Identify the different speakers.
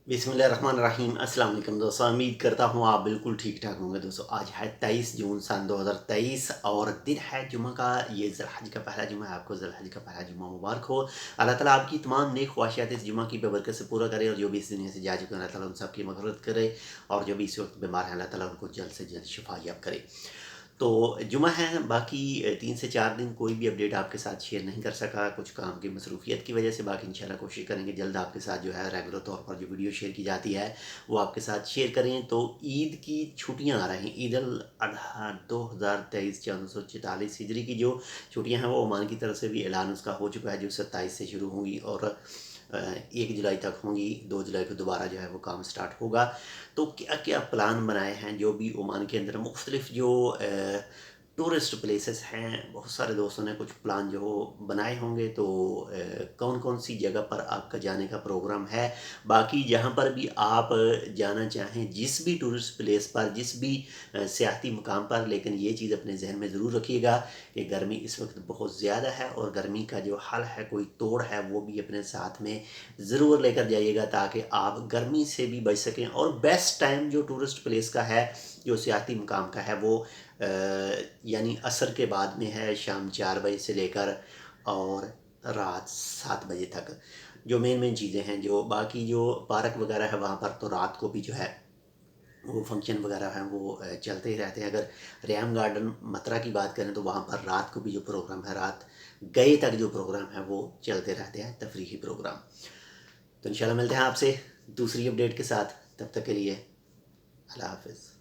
Speaker 1: बिस्मिल्लाहिर्रहमानिर्रहीम। अस्सलाम वालेकुम दोस्तों, उम्मीद करता हूँ आप बिल्कुल ठीक ठाक होंगे। दोस्तों आज है 23 जून सन 2023 और दिन है जुम्मा का। ये ज़िलहज का पहला जुम्मा है। आपको ज़िलहज का पहला जुम्मा मुबारक हो। अल्लाह ताला आपकी तमाम नेक ख्वाहिशात इस जुम्मा की बबरकत से पूरा करे, और जो भी इस दुनिया से जा चुके हैं अल्लाह ताला उन सब की मग़फ़िरत करे, और जो भी इस वक्त बीमार हैं अल्लाह ताला उनको जल्द से जल्द शिफा याब करे। तो जुमा है, बाकी 3 से 4 दिन कोई भी अपडेट आपके साथ शेयर नहीं कर सका, कुछ काम की मसरूफियत की वजह से। बाकी इंशाल्लाह कोशिश करेंगे जल्द आपके साथ जो है रेगुलर तौर पर जो वीडियो शेयर की जाती है वो आपके साथ शेयर करें। तो ईद की छुट्टियां आ रही हैं, ईद अल अधा 2023 1444 हिजरी की जो छुट्टियां हैं वो ओमान की तरफ से भी ऐलान उसका हो चुका है, जो 27 से शुरू होंगी और 1 जुलाई तक होंगी। 2 जुलाई को दोबारा जो है वो काम स्टार्ट होगा। तो क्या क्या प्लान बनाए हैं जो भी ओमान के अंदर मुख्तलिफ जो टूरिस्ट प्लेसेस हैं, बहुत सारे दोस्तों ने कुछ प्लान जो बनाए होंगे। तो कौन कौन सी जगह पर आपका जाने का प्रोग्राम है, बाकी जहाँ पर भी आप जाना चाहें, जिस भी टूरिस्ट प्लेस पर, जिस भी सियाती मुकाम पर। लेकिन ये चीज़ अपने जहन में ज़रूर रखिएगा कि गर्मी इस वक्त बहुत ज़्यादा है, और गर्मी का जो हल है, कोई तोड़ है, वो भी अपने साथ में ज़रूर लेकर जाइएगा ताकि आप गर्मी से भी बच सकें। और बेस्ट टाइम जो टूरिस्ट प्लेस का है, जो सियाती मुकाम का है, वो यानी असर के बाद में है, शाम 4 बजे से लेकर और रात 7 बजे तक। जो मेन चीज़ें हैं, जो बाकी जो पार्क वगैरह है वहाँ पर तो रात को भी जो है वो फंक्शन वगैरह हैं वो चलते ही रहते हैं। अगर रैम गार्डन मतरा की बात करें तो वहाँ पर रात को भी जो प्रोग्राम है, रात गए तक जो प्रोग्राम है वो चलते रहते हैं, तफरीही प्रोग्राम। तो इंशाल्लाह मिलते हैं आपसे दूसरी अपडेट के साथ। तब तक के लिए अल्लाह हाफ़िज़।